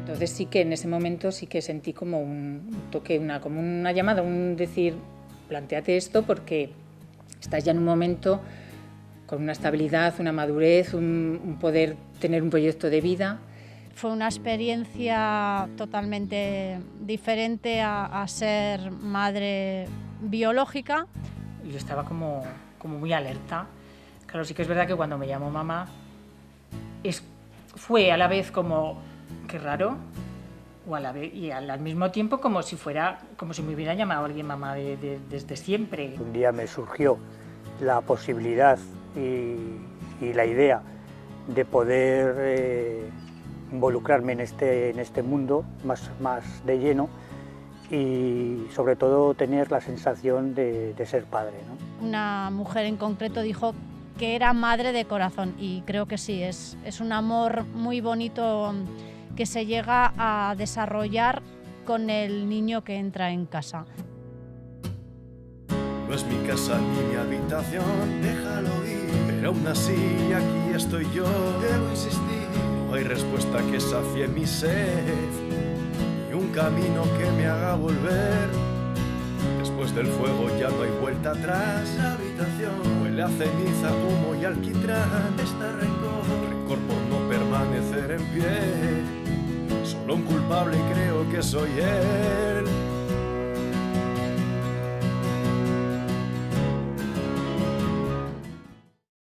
Entonces sí que en ese momento sí que sentí como un toque, como una llamada, un decir, plantéate esto porque estás ya en un momento con una estabilidad, una madurez, un poder tener un proyecto de vida. Fue una experiencia totalmente diferente a ser madre biológica. Yo estaba como muy alerta. Claro, sí que es verdad que cuando me llamó mamá fue a la vez como, qué raro, o a la vez, y al mismo tiempo como si me hubiera llamado alguien mamá desde siempre. Un día me surgió la posibilidad y la idea de poder involucrarme en este mundo más de lleno y sobre todo tener la sensación de ser padre, ¿no? Una mujer en concreto dijo que era madre de corazón y creo que sí, es un amor muy bonito que se llega a desarrollar con el niño que entra en casa. No es mi casa ni mi habitación, déjalo ir, pero aún así aquí estoy yo, debo insistir. No hay respuesta que sacie mi sed, ni un camino que me haga volver. Después del fuego ya no hay vuelta atrás. La habitación huele a ceniza, humo y alquitrán. Está rencor por no permanecer en pie. Solo un culpable y creo que soy él.